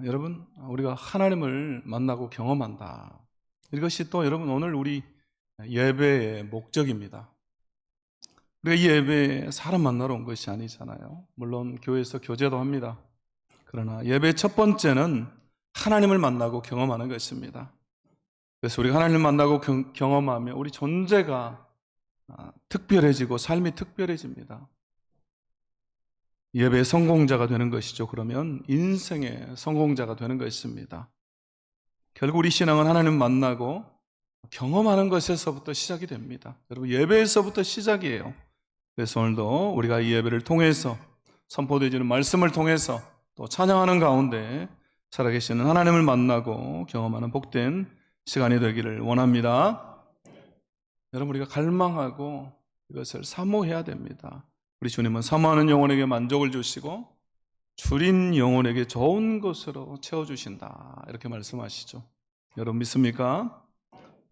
여러분, 우리가 하나님을 만나고 경험한다. 이것이 또 여러분 오늘 우리 예배의 목적입니다. 우리가 이 예배에 사람 만나러 온 것이 아니잖아요. 물론 교회에서 교제도 합니다. 그러나 예배의 첫 번째는 하나님을 만나고 경험하는 것입니다. 그래서 우리가 하나님을 만나고 경험하면 우리 존재가 특별해지고 삶이 특별해집니다. 예배의 성공자가 되는 것이죠. 그러면 인생의 성공자가 되는 것입니다. 결국 우리 신앙은 하나님 만나고 경험하는 것에서부터 시작이 됩니다. 여러분, 예배에서부터 시작이에요. 그래서 오늘도 우리가 이 예배를 통해서 선포되어지는 말씀을 통해서 또 찬양하는 가운데 살아계시는 하나님을 만나고 경험하는 복된 시간이 되기를 원합니다. 여러분, 우리가 갈망하고 이것을 사모해야 됩니다. 우리 주님은 사모하는 영혼에게 만족을 주시고 줄인 영혼에게 좋은 것으로 채워주신다, 이렇게 말씀하시죠. 여러분 믿습니까?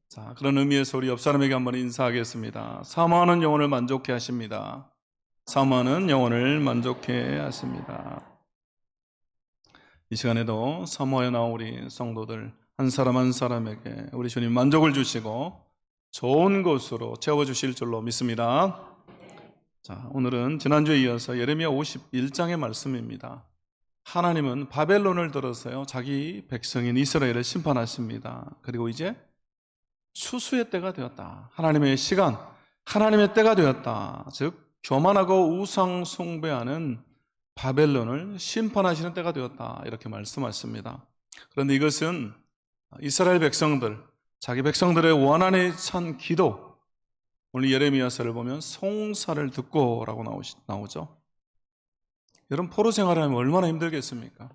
자, 그런 의미에서 우리 옆 사람에게 한번 인사하겠습니다. 사모하는 영혼을 만족해 하십니다. 사모하는 영혼을 만족해 하십니다. 이 시간에도 사모하여 나온 우리 성도들 한 사람 한 사람에게 우리 주님 만족을 주시고 좋은 것으로 채워주실 줄로 믿습니다. 자, 오늘은 지난주에 이어서 예레미야 51장의 말씀입니다. 하나님은 바벨론을 들어서요 자기 백성인 이스라엘을 심판하십니다. 그리고 이제 추수의 때가 되었다. 하나님의 시간, 하나님의 때가 되었다. 즉 교만하고 우상 숭배하는 바벨론을 심판하시는 때가 되었다, 이렇게 말씀하십니다. 그런데 이것은 이스라엘 백성들, 자기 백성들의 원한에 찬 기도, 오늘 예레미야서를 보면 송사를 듣고라고 나오죠. 여러분, 포로 생활하면 얼마나 힘들겠습니까?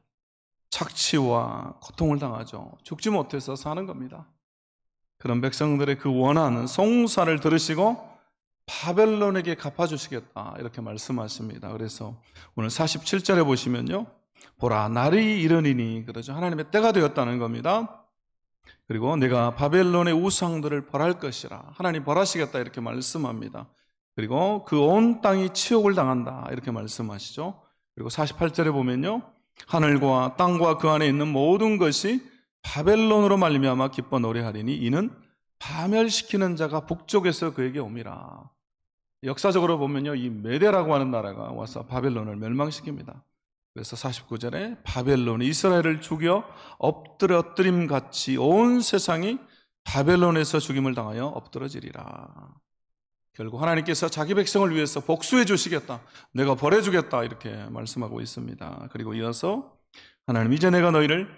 착취와 고통을 당하죠. 죽지 못해서 사는 겁니다. 그런 백성들의 그 원하는 송사를 들으시고 바벨론에게 갚아주시겠다, 이렇게 말씀하십니다. 그래서 오늘 47절에 보시면요, 보라 날이 이르니니, 그러죠. 하나님의 때가 되었다는 겁니다. 그리고 내가 바벨론의 우상들을 벌할 것이라, 하나님 벌하시겠다, 이렇게 말씀합니다. 그리고 그 온 땅이 치욕을 당한다, 이렇게 말씀하시죠. 그리고 48절에 보면요, 하늘과 땅과 그 안에 있는 모든 것이 바벨론으로 말미암아 기뻐 노래하리니 이는 파멸시키는 자가 북쪽에서 그에게 옴이라. 역사적으로 보면요, 이 메대라고 하는 나라가 와서 바벨론을 멸망시킵니다. 그래서 49절에 바벨론이 이스라엘을 죽여 엎드려뜨림 같이 온 세상이 바벨론에서 죽임을 당하여 엎드러지리라. 결국 하나님께서 자기 백성을 위해서 복수해 주시겠다, 내가 벌해주겠다, 이렇게 말씀하고 있습니다. 그리고 이어서 하나님, 이제 내가 너희를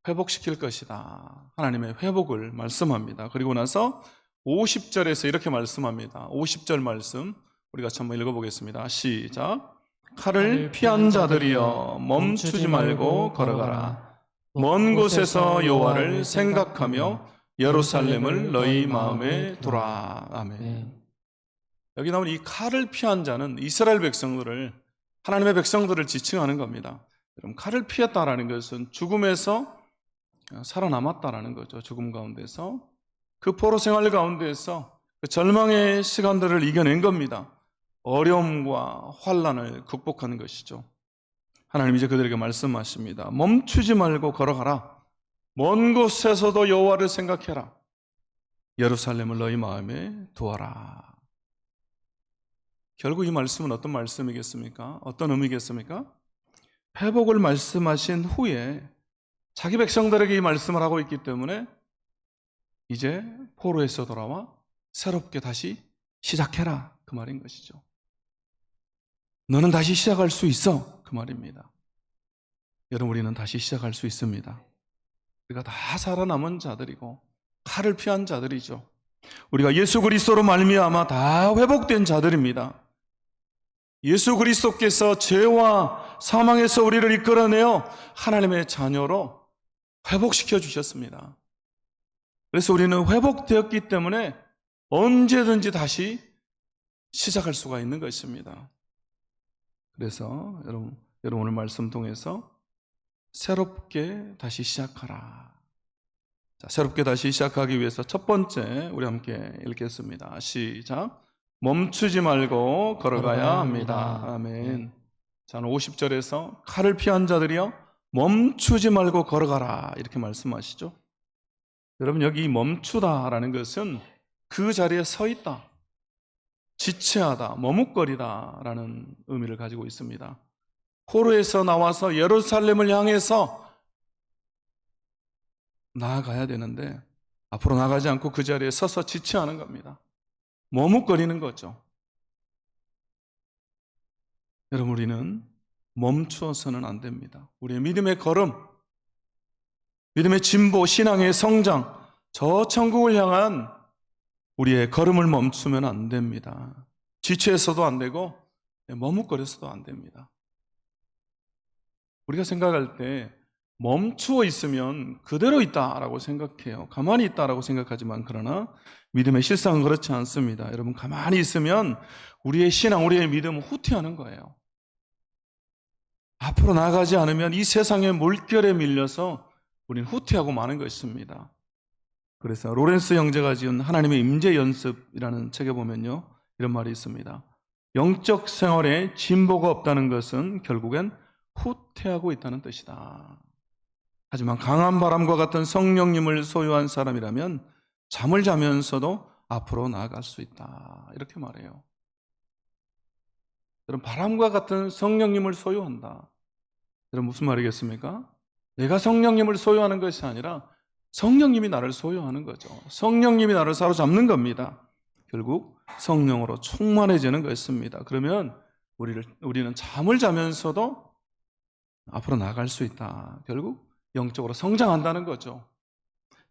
회복시킬 것이다, 하나님의 회복을 말씀합니다. 그리고 나서 50절에서 이렇게 말씀합니다. 50절 말씀 우리 같이 한번 읽어보겠습니다. 시작. 칼을 피한 자들이여 멈추지 말고 걸어가라. 먼 곳에서 여호와를 생각하며 예루살렘을 너희 마음에 두라. 아멘. 여기 나온 이 칼을 피한 자는 이스라엘 백성들을, 하나님의 백성들을 지칭하는 겁니다. 여러분, 칼을 피했다라는 것은 죽음에서 살아남았다라는 거죠. 죽음 가운데서, 그 포로 생활 가운데서 그 절망의 시간들을 이겨낸 겁니다. 어려움과 환난을 극복하는 것이죠. 하나님 이제 그들에게 말씀하십니다. 멈추지 말고 걸어가라. 먼 곳에서도 여호와를 생각해라. 예루살렘을 너희 마음에 두어라. 결국 이 말씀은 어떤 말씀이겠습니까? 어떤 의미겠습니까? 회복을 말씀하신 후에 자기 백성들에게 이 말씀을 하고 있기 때문에 이제 포로에서 돌아와 새롭게 다시 시작해라, 그 말인 것이죠. 너는 다시 시작할 수 있어, 그 말입니다. 여러분, 우리는 다시 시작할 수 있습니다. 우리가 다 살아남은 자들이고 칼을 피한 자들이죠. 우리가 예수 그리스도로 말미암아 다 회복된 자들입니다. 예수 그리스도께서 죄와 사망에서 우리를 이끌어내어 하나님의 자녀로 회복시켜 주셨습니다. 그래서 우리는 회복되었기 때문에 언제든지 다시 시작할 수가 있는 것입니다. 그래서 여러분 오늘 말씀 통해서 새롭게 다시 시작하라. 자, 새롭게 다시 시작하기 위해서 첫 번째 우리 함께 읽겠습니다. 시작. 멈추지 말고 걸어가야 합니다. 아멘. 자, 50절에서 칼을 피한 자들이여 멈추지 말고 걸어가라 이렇게 말씀하시죠. 여러분, 여기 멈추다라는 것은 그 자리에 서 있다, 지체하다, 머뭇거리다라는 의미를 가지고 있습니다. 포로에서 나와서 예루살렘을 향해서 나아가야 되는데 앞으로 나가지 않고 그 자리에 서서 지체하는 겁니다. 머뭇거리는 거죠. 여러분, 우리는 멈추어서는 안 됩니다. 우리의 믿음의 걸음, 믿음의 진보, 신앙의 성장, 저 천국을 향한 우리의 걸음을 멈추면 안 됩니다. 지체해서도 안 되고 머뭇거려서도 안 됩니다. 우리가 생각할 때 멈추어 있으면 그대로 있다라고 생각해요. 가만히 있다라고 생각하지만 그러나 믿음의 실상은 그렇지 않습니다. 여러분, 가만히 있으면 우리의 신앙, 우리의 믿음은 후퇴하는 거예요. 앞으로 나가지 않으면 이 세상의 물결에 밀려서 우리는 후퇴하고 마는 것입니다. 그래서 로렌스 형제가 지은 하나님의 임재 연습이라는 책에 보면요, 이런 말이 있습니다. 영적 생활에 진보가 없다는 것은 결국엔 후퇴하고 있다는 뜻이다. 하지만 강한 바람과 같은 성령님을 소유한 사람이라면 잠을 자면서도 앞으로 나아갈 수 있다. 이렇게 말해요. 여러분, 바람과 같은 성령님을 소유한다. 여러분, 무슨 말이겠습니까? 내가 성령님을 소유하는 것이 아니라 성령님이 나를 소유하는 거죠. 성령님이 나를 사로잡는 겁니다. 결국 성령으로 충만해지는 것입니다. 그러면 우리는 잠을 자면서도 앞으로 나갈 수 있다. 결국 영적으로 성장한다는 거죠.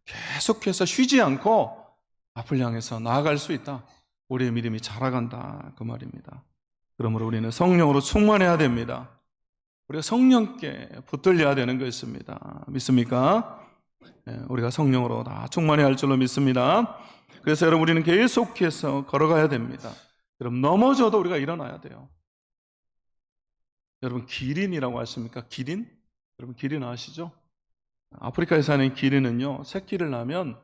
계속해서 쉬지 않고 앞을 향해서 나아갈 수 있다. 우리의 믿음이 자라간다. 그 말입니다. 그러므로 우리는 성령으로 충만해야 됩니다. 우리가 성령께 붙들려야 되는 것입니다. 믿습니까? 우리가 성령으로 다 충만해야 할 줄로 믿습니다. 그래서 여러분, 우리는 계속해서 걸어가야 됩니다. 여러분, 넘어져도 우리가 일어나야 돼요. 여러분, 기린이라고 아십니까? 기린? 여러분, 기린 아시죠? 아프리카에 사는 기린은요, 새끼를 낳으면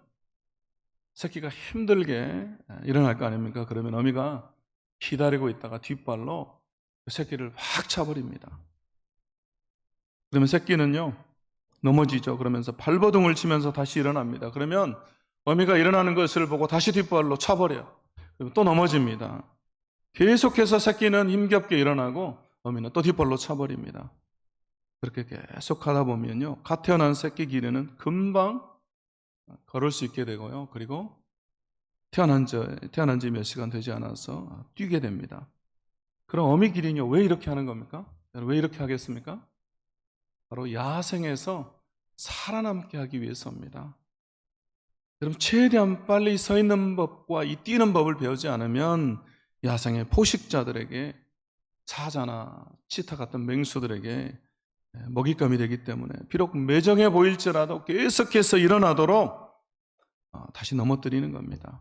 새끼가 힘들게 일어날 거 아닙니까? 그러면 어미가 기다리고 있다가 뒷발로 그 새끼를 확 차버립니다. 그러면 새끼는요, 넘어지죠. 그러면서 발버둥을 치면서 다시 일어납니다. 그러면 어미가 일어나는 것을 보고 다시 뒷발로 차버려요. 그리고 또 넘어집니다. 계속해서 새끼는 힘겹게 일어나고 어미는 또 뒷발로 차버립니다. 그렇게 계속 하다 보면요, 갓 태어난 새끼 기린은 금방 걸을 수 있게 되고요. 그리고 태어난 지 몇 시간 되지 않아서 뛰게 됩니다. 그럼 어미 기린이 왜 이렇게 하는 겁니까? 왜 이렇게 하겠습니까? 바로 야생에서 살아남게 하기 위해서입니다. 여러분, 최대한 빨리 서 있는 법과 이 뛰는 법을 배우지 않으면 야생의 포식자들에게, 사자나 치타 같은 맹수들에게 먹잇감이 되기 때문에 비록 매정해 보일지라도 계속해서 일어나도록 다시 넘어뜨리는 겁니다.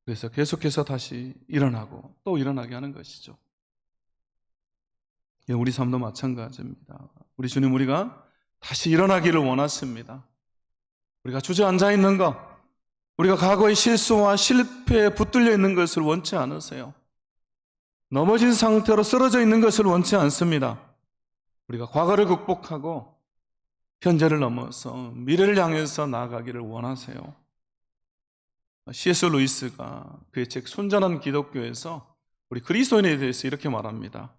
그래서 계속해서 다시 일어나고 또 일어나게 하는 것이죠. 우리 삶도 마찬가지입니다. 우리 주님, 우리가 다시 일어나기를 원하십니다. 우리가 주저앉아 있는 것, 우리가 과거의 실수와 실패에 붙들려 있는 것을 원치 않으세요. 넘어진 상태로 쓰러져 있는 것을 원치 않습니다. 우리가 과거를 극복하고 현재를 넘어서 미래를 향해서 나아가기를 원하세요. C.S. 루이스가 그의 책 순전한 기독교에서 우리 그리스도인에 대해서 이렇게 말합니다.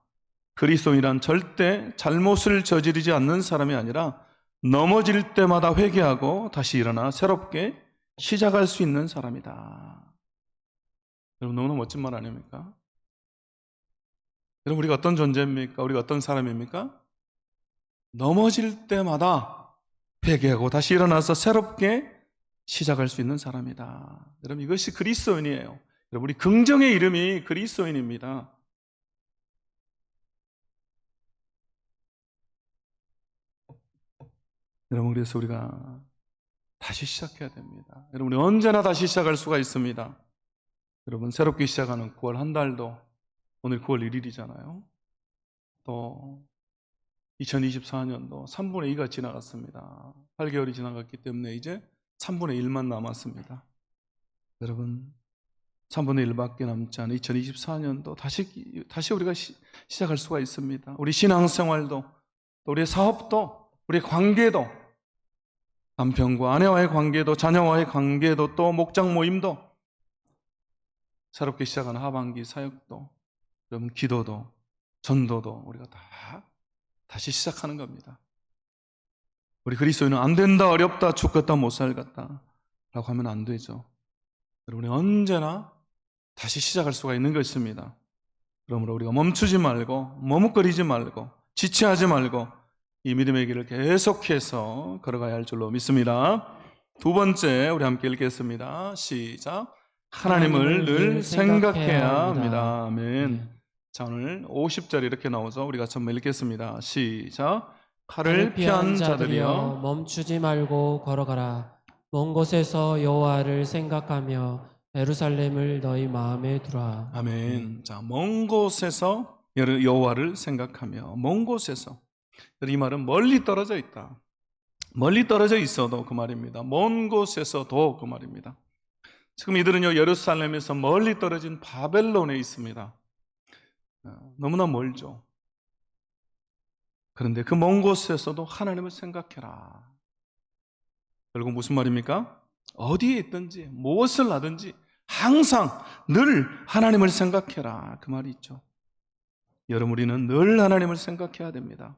그리스도인이란 절대 잘못을 저지르지 않는 사람이 아니라 넘어질 때마다 회개하고 다시 일어나 새롭게 시작할 수 있는 사람이다. 여러분, 너무나 멋진 말 아닙니까? 여러분, 우리가 어떤 존재입니까? 우리가 어떤 사람입니까? 넘어질 때마다 회개하고 다시 일어나서 새롭게 시작할 수 있는 사람이다. 여러분, 이것이 그리스도인이에요. 여러분, 우리 긍정의 이름이 그리스도인입니다. 여러분, 그래서 우리가 다시 시작해야 됩니다. 여러분, 우리 언제나 다시 시작할 수가 있습니다. 여러분, 새롭게 시작하는 9월 한 달도 오늘 9월 1일이잖아요. 또 2024년도 3분의 2가 지나갔습니다. 8개월이 지나갔기 때문에 이제 3분의 1만 남았습니다. 여러분, 3분의 1밖에 남지 않은 2024년도 다시 우리가 시작할 수가 있습니다. 우리 신앙생활도 또 우리의 사업도, 우리의 관계도, 남편과 아내와의 관계도, 자녀와의 관계도, 또 목장 모임도, 새롭게 시작하는 하반기 사역도, 여러분 기도도, 전도도 우리가 다시 시작하는 겁니다. 우리 그리스도인은 안 된다, 어렵다, 죽겠다, 못 살겠다 라고 하면 안 되죠. 여러분이 언제나 다시 시작할 수가 있는 것입니다. 그러므로 우리가 멈추지 말고, 머뭇거리지 말고, 지체하지 말고 이 믿음의 길을 계속해서 걸어가야 할 줄로 믿습니다. 두 번째, 우리 함께 읽겠습니다. 시작. 하나님을 늘 생각해야 합니다. 아멘. 자, 오늘 50절 이렇게 나오죠. 우리가 한번 읽겠습니다. 시작. 칼을 피한 자들이여 멈추지 말고 걸어가라. 먼 곳에서 여호와를 생각하며 예루살렘을 너희 마음에 두라. 아멘. 자, 먼 곳에서 여호와를 생각하며, 먼 곳에서, 이 말은 멀리 떨어져 있다, 멀리 떨어져 있어도 그 말입니다. 먼 곳에서도 그 말입니다. 지금 이들은요, 예루살렘에서 멀리 떨어진 바벨론에 있습니다. 너무나 멀죠. 그런데 그 먼 곳에서도 하나님을 생각해라. 결국 무슨 말입니까? 어디에 있든지 무엇을 하든지 항상 늘 하나님을 생각해라, 그 말이 있죠. 여러분, 우리는 늘 하나님을 생각해야 됩니다.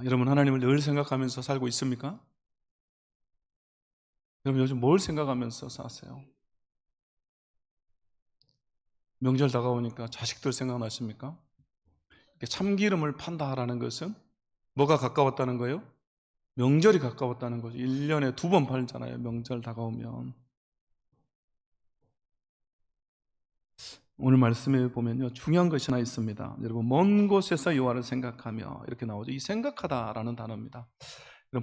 여러분, 하나님을 늘 생각하면서 살고 있습니까? 여러분, 요즘 뭘 생각하면서 사세요? 명절 다가오니까 자식들 생각나십니까? 참기름을 판다라는 것은 뭐가 가까웠다는 거예요? 명절이 가까웠다는 거죠. 1년에 2번 팔잖아요, 명절 다가오면. 오늘 말씀에 보면요, 중요한 것이 하나 있습니다. 여러분, 먼 곳에서 여호와를 생각하며 이렇게 나오죠. 이 생각하다라는 단어입니다.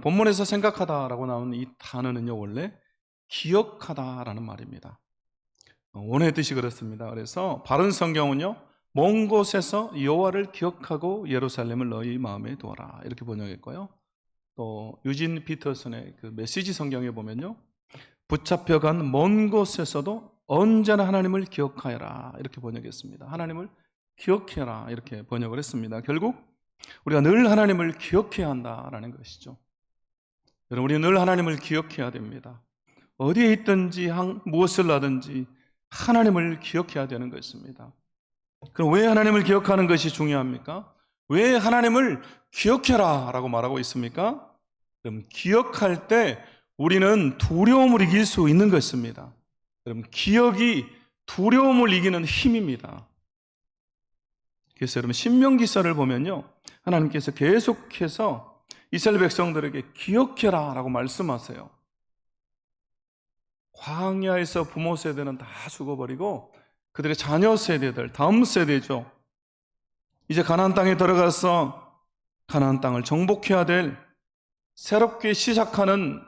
본문에서 생각하다라고 나오는 이 단어는요, 원래 기억하다라는 말입니다. 원어의 뜻이 그렇습니다. 그래서 바른 성경은요, 먼 곳에서 여호와를 기억하고 예루살렘을 너희 마음에 두어라, 이렇게 번역했고요. 또 유진 피터슨의 그 메시지 성경에 보면요, 붙잡혀간 먼 곳에서도 언제나 하나님을 기억하여라, 이렇게 번역했습니다. 하나님을 기억해라, 이렇게 번역을 했습니다. 결국 우리가 늘 하나님을 기억해야 한다라는 것이죠. 여러분, 우리는 늘 하나님을 기억해야 됩니다. 어디에 있든지 무엇을 하든지 하나님을 기억해야 되는 것입니다. 그럼 왜 하나님을 기억하는 것이 중요합니까? 왜 하나님을 기억해라 라고 말하고 있습니까? 그럼 기억할 때 우리는 두려움을 이길 수 있는 것입니다. 여러분, 기억이 두려움을 이기는 힘입니다. 그래서 여러분, 신명기서를 보면요, 하나님께서 계속해서 이스라엘 백성들에게 기억해라 라고 말씀하세요. 광야에서 부모 세대는 다 죽어버리고 그들의 자녀 세대들, 다음 세대죠, 이제 가나안 땅에 들어가서 가나안 땅을 정복해야 될 새롭게 시작하는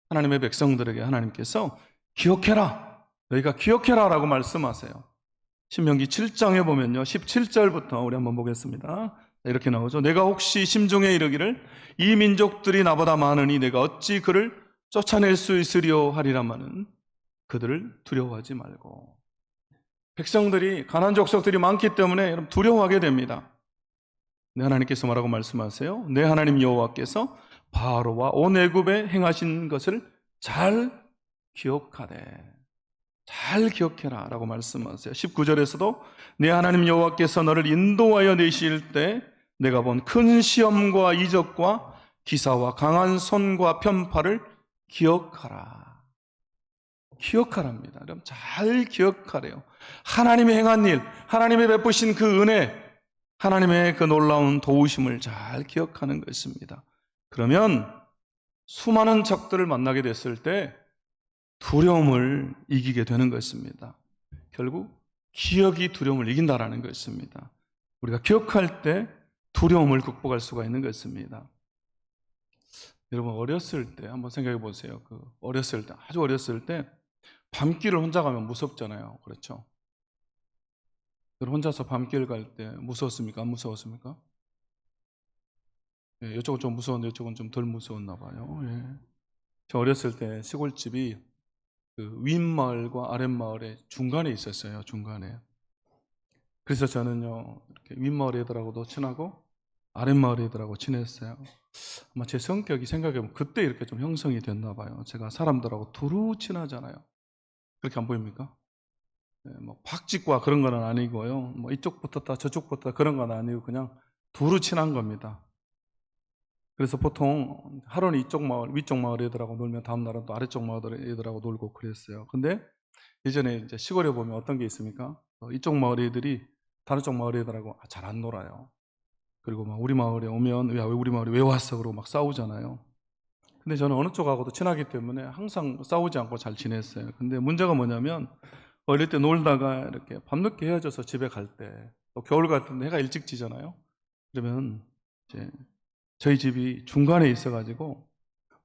하나님의 백성들에게 하나님께서 기억해라, 너희가 기억해라 라고 말씀하세요. 신명기 7장에 보면요, 17절부터 우리 한번 보겠습니다. 이렇게 나오죠. 내가 혹시 심중에 이르기를 이 민족들이 나보다 많으니 내가 어찌 그를 쫓아낼 수 있으리요 하리라마는 그들을 두려워하지 말고. 백성들이, 가나안 족속들이 많기 때문에 여러분 두려워하게 됩니다. 내 하나님께서 뭐라고 말씀하세요? 내 하나님 여호와께서 바로와 온 애굽에 행하신 것을 잘 기억하되, 잘 기억해라 라고 말씀하세요. 19절에서도 내 하나님 여호와께서 너를 인도하여 내실 때 내가 본 큰 시험과 이적과 기사와 강한 손과 편팔을 기억하라. 기억하랍니다. 그럼 잘 기억하래요. 하나님이 행한 일, 하나님이 베푸신 그 은혜, 하나님의 그 놀라운 도우심을 잘 기억하는 것입니다. 그러면 수많은 적들을 만나게 됐을 때 두려움을 이기게 되는 것입니다. 결국 기억이 두려움을 이긴다라는 것입니다. 우리가 기억할 때 두려움을 극복할 수가 있는 것입니다. 여러분, 어렸을 때 한번 생각해 보세요. 어렸을 때, 아주 어렸을 때 밤길을 혼자 가면 무섭잖아요. 그렇죠? 여러분, 혼자서 밤길 갈 때 무서웠습니까? 안 무서웠습니까? 예, 이쪽은 좀 무서웠는데 이쪽은 좀 덜 무서웠나 봐요. 예. 저 어렸을 때 시골집이 그 윗마을과 아랫마을의 중간에 있었어요. 중간에. 그래서 저는요, 이렇게 윗마을 애들하고도 친하고 아랫마을 애들하고 친했어요. 아마 제 성격이 생각해보면 그때 이렇게 좀 형성이 됐나 봐요. 제가 사람들하고 두루 친하잖아요. 그렇게 안 보입니까? 네, 뭐 박쥐과 그런 건 아니고요. 뭐 이쪽 붙었다 저쪽 붙었다 그런 건 아니고 그냥 두루 친한 겁니다. 그래서 보통 하루는 이쪽 마을, 위쪽 마을 애들하고 놀면 다음 날은 또 아래쪽 마을 애들하고 놀고 그랬어요. 근데 예전에 이제 시골에 보면 어떤 게 있습니까? 이쪽 마을 애들이 다른 쪽 마을 애들하고 잘 안 놀아요. 그리고 막 우리 마을에 오면 왜 우리 마을에 왜 왔어? 그러고 막 싸우잖아요. 근데 저는 어느 쪽하고도 친하기 때문에 항상 싸우지 않고 잘 지냈어요. 근데 문제가 뭐냐면 어릴 때 놀다가 이렇게 밤늦게 헤어져서 집에 갈 때, 또 겨울 같은 데 해가 일찍 지잖아요. 그러면 이제 저희 집이 중간에 있어가지고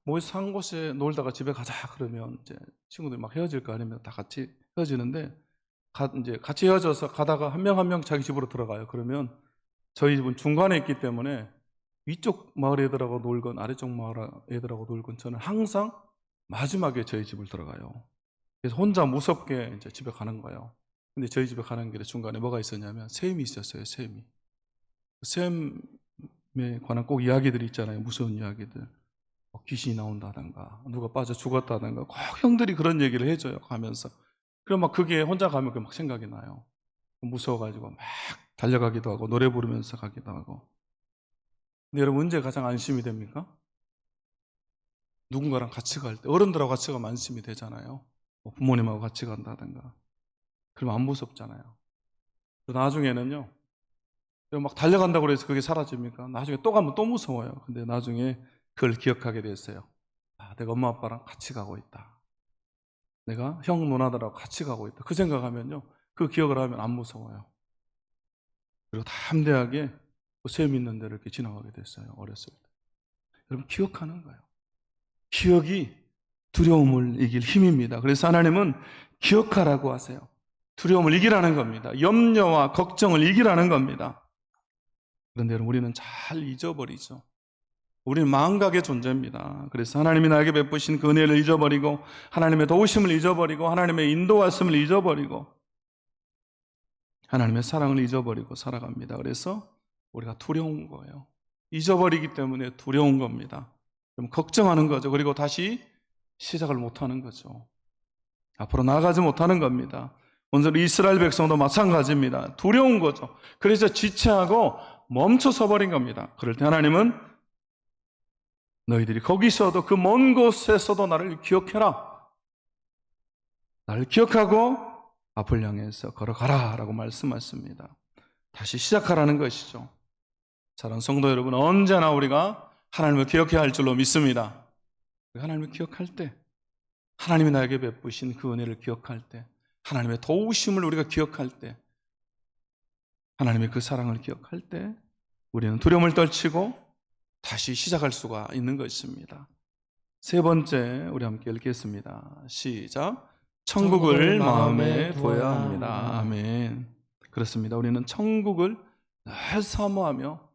뭐 산 곳에 놀다가 집에 가자 그러면 이제 친구들이 막 헤어질 거 아니면 다 같이 헤어지는데 이제 같이 헤어져서 가다가 한 명 한 명 자기 집으로 들어가요. 그러면 저희 집은 중간에 있기 때문에 위쪽 마을 애들하고 놀건 아래쪽 마을 애들하고 놀건 저는 항상 마지막에 저희 집을 들어가요. 그래서 혼자 무섭게 이제 집에 가는 거예요. 근데 저희 집에 가는 길에 중간에 뭐가 있었냐면 샘이 있었어요. 샘이. 샘에 관한 꼭 이야기들이 있잖아요. 무서운 이야기들. 귀신이 나온다든가 누가 빠져 죽었다든가 꼭 형들이 그런 얘기를 해줘요. 가면서. 그럼 막 그게 혼자 가면 막 생각이 나요. 무서워가지고 막 달려가기도 하고 노래 부르면서 가기도 하고. 근데 여러분 언제 가장 안심이 됩니까? 누군가랑 같이 갈 때, 어른들하고 같이 가면 안심이 되잖아요. 뭐 부모님하고 같이 간다든가. 그러면 안 무섭잖아요. 나중에는요, 막 달려간다고 해서 그게 사라집니까? 나중에 또 가면 또 무서워요. 근데 나중에 그걸 기억하게 됐어요. 아, 내가 엄마 아빠랑 같이 가고 있다. 내가 형 누나들하고 같이 가고 있다. 그 생각하면요, 그 기억을 하면 안 무서워요. 그리고 담대하게 샘 있는 데를 이렇게 지나가게 됐어요. 어렸을 때. 여러분 기억하는 거예요. 기억이 두려움을 이길 힘입니다. 그래서 하나님은 기억하라고 하세요. 두려움을 이기라는 겁니다. 염려와 걱정을 이기라는 겁니다. 그런데 우리는 잘 잊어버리죠. 우리는 망각의 존재입니다. 그래서 하나님이 나에게 베푸신 그 은혜를 잊어버리고 하나님의 도우심을 잊어버리고 하나님의 인도하심을 잊어버리고 하나님의 사랑을 잊어버리고 살아갑니다. 그래서 우리가 두려운 거예요. 잊어버리기 때문에 두려운 겁니다. 그럼 걱정하는 거죠. 그리고 다시 시작을 못하는 거죠. 앞으로 나아가지 못하는 겁니다. 오늘 이스라엘 백성도 마찬가지입니다. 두려운 거죠. 그래서 지체하고 멈춰서 버린 겁니다. 그럴 때 하나님은 너희들이 거기서도 그 먼 곳에서도 나를 기억해라. 나를 기억하고 앞을 향해서 걸어가라 라고 말씀하십니다. 다시 시작하라는 것이죠. 사랑하는 성도 여러분, 언제나 우리가 하나님을 기억해야 할 줄로 믿습니다. 하나님을 기억할 때, 하나님이 나에게 베푸신 그 은혜를 기억할 때, 하나님의 도우심을 우리가 기억할 때, 하나님의 그 사랑을 기억할 때 우리는 두려움을 떨치고 다시 시작할 수가 있는 것입니다. 세 번째 우리 함께 읽겠습니다. 시작. 천국을 마음에 둬야 합니다. 아멘. 그렇습니다. 우리는 천국을 늘 사모하며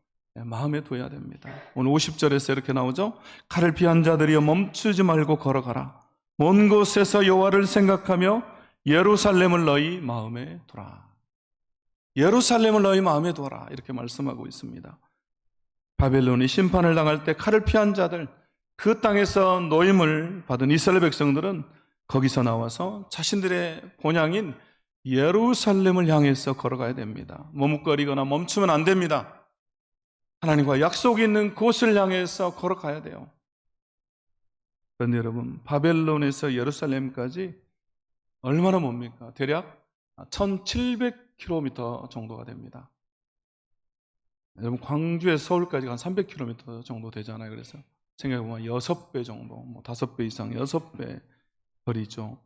마음에 둬야 됩니다. 오늘 50절에서 이렇게 나오죠. 칼을 피한 자들이여 멈추지 말고 걸어가라. 먼 곳에서 여호와를 생각하며 예루살렘을 너희 마음에 두라. 예루살렘을 너희 마음에 두라. 이렇게 말씀하고 있습니다. 바벨론이 심판을 당할 때 칼을 피한 자들, 그 땅에서 노임을 받은 이스라엘 백성들은 거기서 나와서 자신들의 본향인 예루살렘을 향해서 걸어가야 됩니다. 머뭇거리거나 멈추면 안 됩니다. 하나님과 약속이 있는 곳을 향해서 걸어가야 돼요. 그런데 여러분, 바벨론에서 예루살렘까지 얼마나 멉니까? 대략 1700km 정도가 됩니다. 여러분, 광주에서 서울까지가 한 300km 정도 되잖아요. 그래서 생각해보면 6배 정도, 뭐 5배 이상, 6배 거리죠.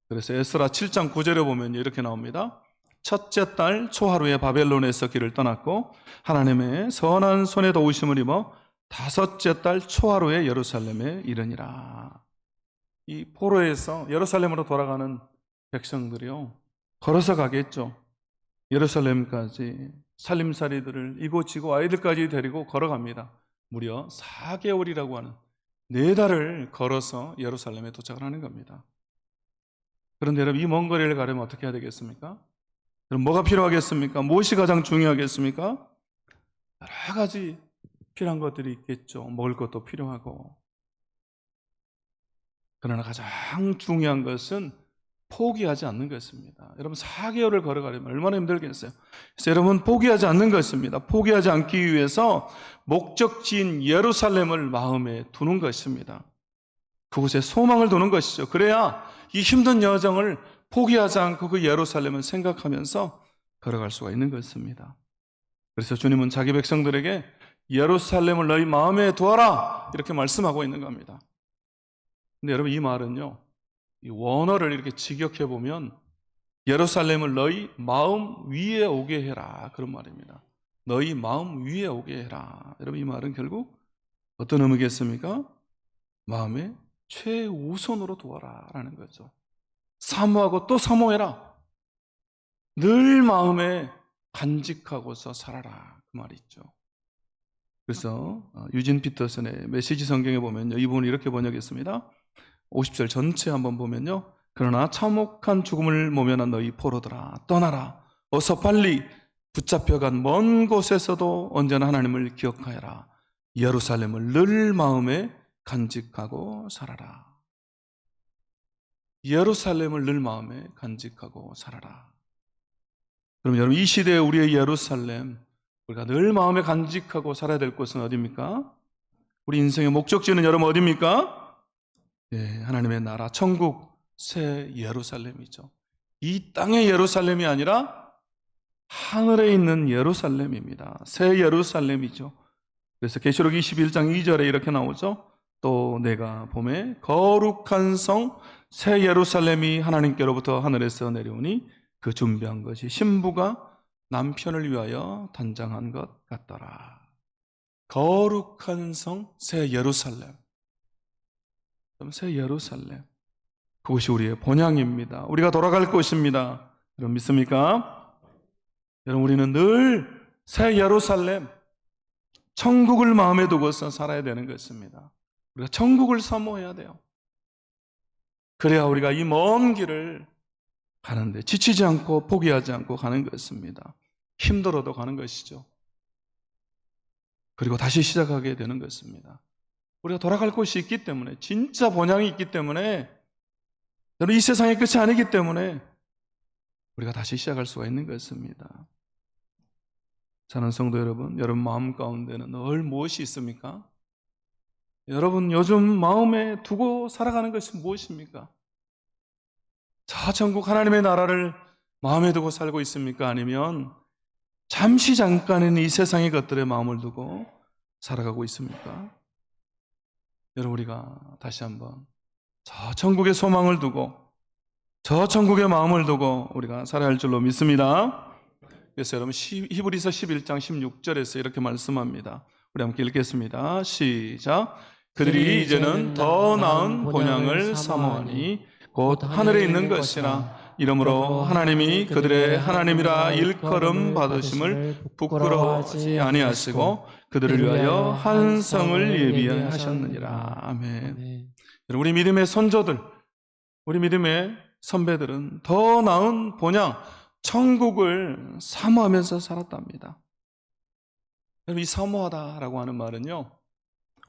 그래서 에스라 7장 9절에 보면 이렇게 나옵니다. 첫째 달 초하루에 바벨론에서 길을 떠났고 하나님의 선한 손에 도우심을 입어 다섯째 달 초하루에 예루살렘에 이르니라. 이 포로에서 예루살렘으로 돌아가는 백성들이요, 걸어서 가겠죠. 예루살렘까지 살림살이들을 이고지고 아이들까지 데리고 걸어갑니다. 무려 4개월이라고 하는 4달을 걸어서 예루살렘에 도착을 하는 겁니다. 그런데 여러분, 이 먼 거리를 가려면 어떻게 해야 되겠습니까? 그럼 뭐가 필요하겠습니까? 무엇이 가장 중요하겠습니까? 여러 가지 필요한 것들이 있겠죠. 먹을 것도 필요하고. 그러나 가장 중요한 것은 포기하지 않는 것입니다. 여러분 4개월을 걸어가려면 얼마나 힘들겠어요. 그래서 여러분 포기하지 않는 것입니다. 포기하지 않기 위해서 목적지인 예루살렘을 마음에 두는 것입니다. 그곳에 소망을 두는 것이죠. 그래야 이 힘든 여정을 포기하지 않고 그 예루살렘을 생각하면서 걸어갈 수가 있는 것입니다. 그래서 주님은 자기 백성들에게 예루살렘을 너희 마음에 두어라 이렇게 말씀하고 있는 겁니다. 근데 여러분 이 말은요, 이 원어를 이렇게 직역해 보면 예루살렘을 너희 마음 위에 오게 해라 그런 말입니다. 너희 마음 위에 오게 해라. 여러분 이 말은 결국 어떤 의미겠습니까? 마음의 최우선으로 두어라 라는 거죠. 사모하고 또 사모해라. 늘 마음에 간직하고서 살아라 그 말이 있죠. 그래서 유진 피터슨의 메시지 성경에 보면요, 이 부분을 이렇게 번역했습니다. 50절 전체 한번 보면요, 그러나 참혹한 죽음을 모면한 너희 포로들아 떠나라. 어서 빨리 붙잡혀간 먼 곳에서도 언제나 하나님을 기억하여라. 예루살렘을 늘 마음에 간직하고 살아라. 예루살렘을 늘 마음에 간직하고 살아라. 그럼 여러분 이 시대에 우리의 예루살렘, 우리가 늘 마음에 간직하고 살아야 될 곳은 어디입니까? 우리 인생의 목적지는 여러분 어디입니까? 네, 하나님의 나라, 천국, 새 예루살렘이죠. 이 땅의 예루살렘이 아니라 하늘에 있는 예루살렘입니다. 새 예루살렘이죠. 그래서 계시록 21장 2절에 이렇게 나오죠. 또 내가 봄에 거룩한 성 새 예루살렘이 하나님께로부터 하늘에서 내려오니 그 준비한 것이 신부가 남편을 위하여 단장한 것 같더라. 거룩한 성 새 예루살렘. 새 예루살렘. 그것이 우리의 본향입니다. 우리가 돌아갈 곳입니다. 여러분 믿습니까? 여러분 우리는 늘 새 예루살렘, 천국을 마음에 두고서 살아야 되는 것입니다. 우리가 천국을 사모해야 돼요. 그래야 우리가 이 먼 길을 가는데 지치지 않고 포기하지 않고 가는 것입니다. 힘들어도 가는 것이죠. 그리고 다시 시작하게 되는 것입니다. 우리가 돌아갈 곳이 있기 때문에, 진짜 본향이 있기 때문에, 여러분 이 세상의 끝이 아니기 때문에 우리가 다시 시작할 수가 있는 것입니다. 사랑하는 성도 여러분, 여러분 마음 가운데는 늘 무엇이 있습니까? 여러분 요즘 마음에 두고 살아가는 것이 무엇입니까? 저 천국 하나님의 나라를 마음에 두고 살고 있습니까? 아니면 잠시 잠깐은 이 세상의 것들에 마음을 두고 살아가고 있습니까? 여러분 우리가 다시 한번 저 천국의 소망을 두고 저 천국의 마음을 두고 우리가 살아야 할 줄로 믿습니다. 그래서 여러분 히브리서 11장 16절에서 이렇게 말씀합니다. 우리 함께 읽겠습니다. 시작. 그들이 이제는 더 나은 본향을 사모하니 곧 하늘에 있는 것이라. 이러므로 하나님이 그들의 하나님이라 일컬음 받으심을 부끄러워하지 아니하시고 그들을 위하여 한 성을 예비하셨느니라. 아멘. 우리 믿음의 선조들, 우리 믿음의 선배들은 더 나은 본향, 천국을 사모하면서 살았답니다. 이 사모하다라고 하는 말은요,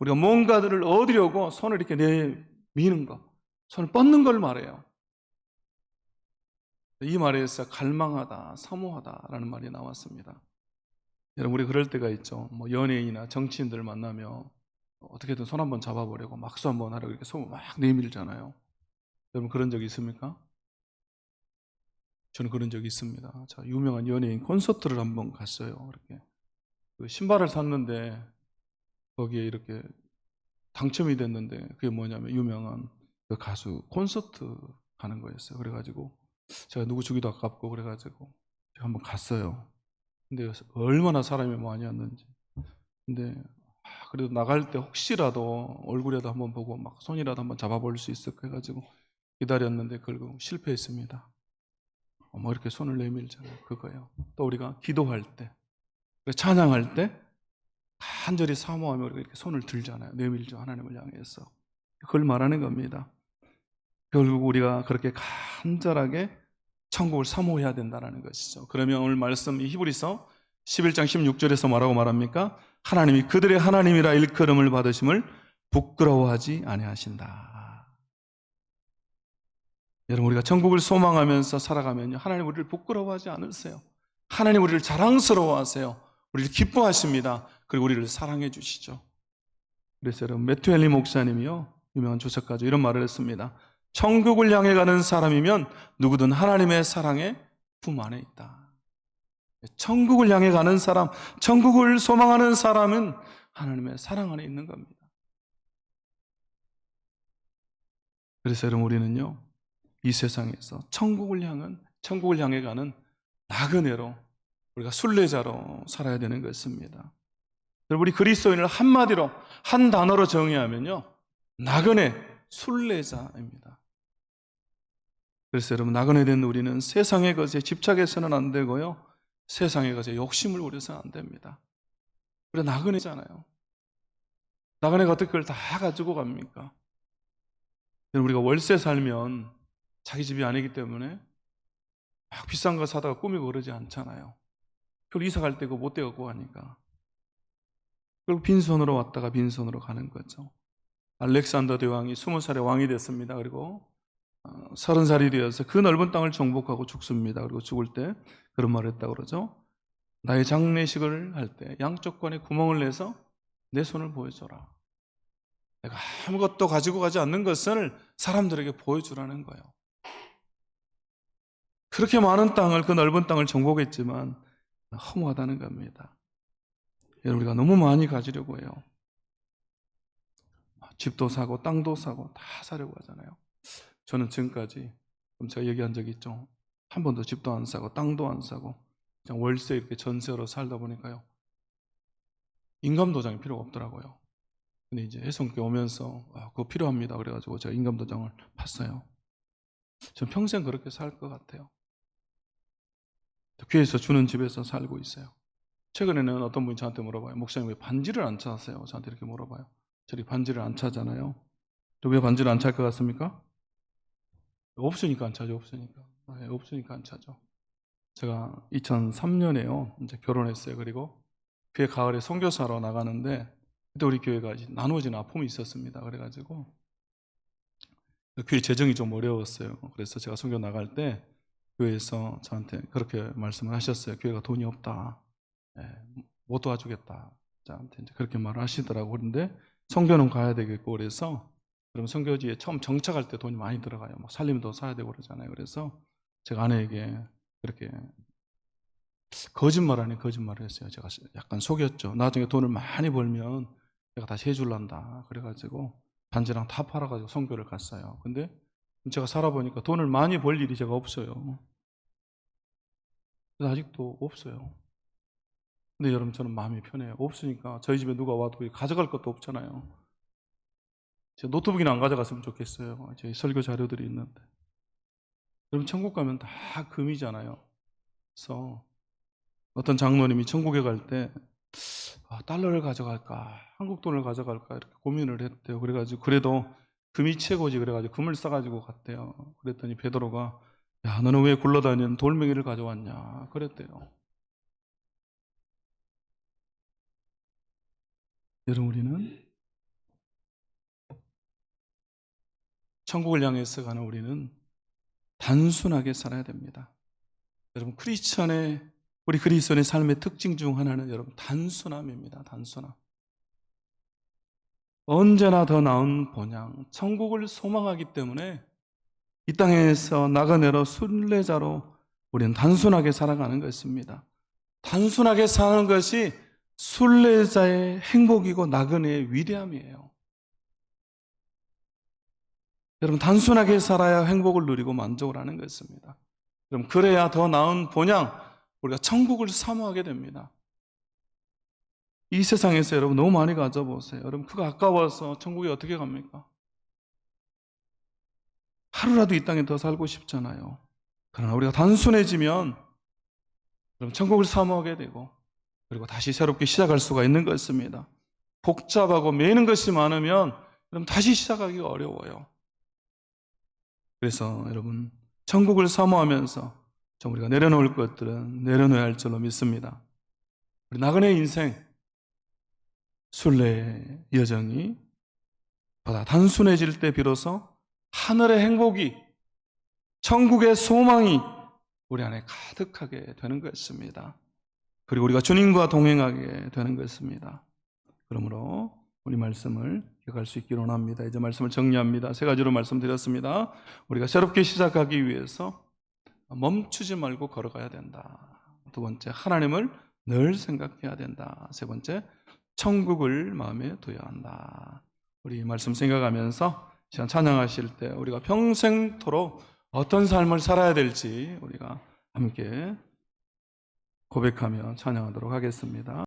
우리가 뭔가들을 얻으려고 손을 이렇게 내미는 것, 손을 뻗는 걸 말해요. 이 말에서 갈망하다, 사모하다라는 말이 나왔습니다. 여러분 우리 그럴 때가 있죠. 뭐 연예인이나 정치인들 만나면 어떻게든 손 한번 잡아보려고 막수 한번 하려고 이렇게 손을 막 내밀잖아요. 여러분 그런 적 있습니까? 저는 그런 적이 있습니다. 자, 유명한 연예인 콘서트를 한번 갔어요. 이렇게 그 신발을 샀는데 거기에 이렇게 당첨이 됐는데 그게 뭐냐면 유명한 그 가수 콘서트 가는 거였어요. 그래가지고 제가 누구 주기도 아깝고 그래가지고 제가 한번 갔어요. 근데 얼마나 사람이 많이 왔는지. 근데 그래도 나갈 때 혹시라도 얼굴이라도 한번 보고 막 손이라도 한번 잡아볼 수 있을까 해가지고 기다렸는데 결국 실패했습니다. 뭐 이렇게 손을 내밀잖아요. 그거예요. 또 우리가 기도할 때, 찬양할 때 간절히 사모하며 우리가 이렇게 손을 들잖아요. 내밀죠. 하나님을 향해서. 그걸 말하는 겁니다. 결국 우리가 그렇게 간절하게 천국을 사모해야 된다는 것이죠. 그러면 오늘 말씀 이 히브리서 11장 16절에서 뭐라고 말합니까? 하나님이 그들의 하나님이라 일컬음을 받으심을 부끄러워하지 아니하신다. 여러분, 우리가 천국을 소망하면서 살아가면요, 하나님 우리를 부끄러워하지 않으세요. 하나님 우리를 자랑스러워하세요. 우리를 기뻐하십니다. 그리고 우리를 사랑해 주시죠. 그래서 여러분, 매튜엘리 목사님이요, 유명한 조석가죠, 이런 말을 했습니다. 천국을 향해 가는 사람이면 누구든 하나님의 사랑의 품 안에 있다. 천국을 향해 가는 사람, 천국을 소망하는 사람은 하나님의 사랑 안에 있는 겁니다. 그래서 여러분, 우리는요, 이 세상에서 천국을 향해 가는 나그네로, 우리가 순례자로 살아야 되는 것입니다. 여러분, 우리 그리스도인을 한마디로, 한 단어로 정의하면요, 나그네, 순례자입니다. 그래서 여러분, 나그네 된 우리는 세상의 것에 집착해서는 안 되고요, 세상의 것에 욕심을 부려서는 안 됩니다. 우리가 나그네잖아요. 나그네가 어떻게 그걸 다 가지고 갑니까? 여러분, 우리가 월세 살면 자기 집이 아니기 때문에 막 비싼 거 사다가 꾸미고 그러지 않잖아요. 그걸 이사 갈 때 그거 못 떼갖고 가니까. 결국 빈손으로 왔다가 빈손으로 가는 거죠. 알렉산더 대왕이 20살에 왕이 됐습니다. 그리고 30살이 되어서 그 넓은 땅을 정복하고 죽습니다. 그리고 죽을 때 그런 말을 했다고 그러죠. 나의 장례식을 할 때 양쪽 관에 구멍을 내서 내 손을 보여줘라. 내가 아무것도 가지고 가지 않는 것을 사람들에게 보여주라는 거예요. 그렇게 많은 땅을, 그 넓은 땅을 정복했지만 허무하다는 겁니다. 여러분, 우리가 너무 많이 가지려고 해요. 집도 사고 땅도 사고 다 사려고 하잖아요. 저는 지금까지, 그럼 제가 얘기한 적이 있죠. 한 번도 집도 안 사고 땅도 안 사고 그냥 월세 이렇게 전세로 살다 보니까요, 인감도장이 필요가 없더라고요. 근데 이제 해성교회 오면서 그거 필요합니다 그래가지고 제가 인감도장을 팠어요. 전 평생 그렇게 살 것 같아요. 교회에서 주는 집에서 살고 있어요. 최근에는 어떤 분이 저한테 물어봐요. 목사님 왜 반지를 안 차세요? 저한테 이렇게 물어봐요. 저희 반지를 안 차잖아요. 왜 반지를 안 찰 것 같습니까? 없으니까 안 차죠. 없으니까 안 차죠. 제가 2003년에요 이제 결혼했어요. 그리고 교회 가을에 선교사로 나가는데 그때 우리 교회가 나누어진 아픔이 있었습니다. 그래가지고 교회 재정이 좀 어려웠어요. 그래서 제가 선교 나갈 때 교회에서 저한테 그렇게 말씀을 하셨어요. 교회가 돈이 없다, 못 도와주겠다, 저한테 이제 그렇게 말을 하시더라고요. 그런데 선교는 가야 되겠고, 그래서 그럼 선교지에 처음 정착할 때 돈이 많이 들어가요. 막 살림도 사야 되고 그러잖아요. 그래서 제가 아내에게 그렇게 거짓말 아닌 거짓말을 했어요. 제가 약간 속였죠. 나중에 돈을 많이 벌면 내가 다시 해줄란다. 그래가지고 반지랑 다 팔아가지고 선교를 갔어요. 근데 제가 살아보니까 돈을 많이 벌 일이 제가 없어요. 그래서 아직도 없어요. 근데 여러분, 저는 마음이 편해요. 없으니까 저희 집에 누가 와도 가져갈 것도 없잖아요. 제 노트북이나 안 가져갔으면 좋겠어요. 제 설교 자료들이 있는데. 여러분, 천국 가면 다 금이잖아요. 그래서 어떤 장로님이 천국에 갈 때 달러를 가져갈까, 한국 돈을 가져갈까 이렇게 고민을 했대요. 그래가지고 그래도 금이 최고지 그래가지고 금을 싸가지고 갔대요. 그랬더니 베드로가 야, 너는 왜 굴러다니는 돌멩이를 가져왔냐 그랬대요. 여러분, 우리는 천국을 향해서 가는 우리는 단순하게 살아야 됩니다. 여러분, 우리 그리스도인의 삶의 특징 중 하나는 여러분 단순함입니다. 단순함. 언제나 더 나은 본향, 천국을 소망하기 때문에 이 땅에서 나그네로 순례자로 우리는 단순하게 살아가는 것입니다. 단순하게 사는 것이 순례자의 행복이고 나그네의 위대함이에요. 여러분, 단순하게 살아야 행복을 누리고 만족을 하는 것입니다. 그럼 그래야 더 나은 본향, 우리가 천국을 사모하게 됩니다. 이 세상에서 여러분 너무 많이 가져보세요. 여러분, 그거 아까워서 천국에 어떻게 갑니까? 하루라도 이 땅에 더 살고 싶잖아요. 그러나 우리가 단순해지면 여러분 천국을 사모하게 되고, 그리고 다시 새롭게 시작할 수가 있는 것입니다. 복잡하고 매는 것이 많으면 여러분 다시 시작하기가 어려워요. 그래서 여러분, 천국을 사모하면서 좀 우리가 내려놓을 것들은 내려놓아야 할 줄로 믿습니다. 우리 나그네 인생 순례의 여정이 보다 단순해질 때 비로소 하늘의 행복이, 천국의 소망이 우리 안에 가득하게 되는 것입니다. 그리고 우리가 주님과 동행하게 되는 것입니다. 그러므로 우리 말씀을 기억할 수 있기를 원합니다. 이제 말씀을 정리합니다. 세 가지로 말씀드렸습니다. 우리가 새롭게 시작하기 위해서 멈추지 말고 걸어가야 된다. 두 번째, 하나님을 늘 생각해야 된다. 세 번째, 천국을 마음에 둬야 한다. 우리 말씀 생각하면서 시간 찬양하실 때 우리가 평생토록 어떤 삶을 살아야 될지 우리가 함께 고백하며 찬양하도록 하겠습니다.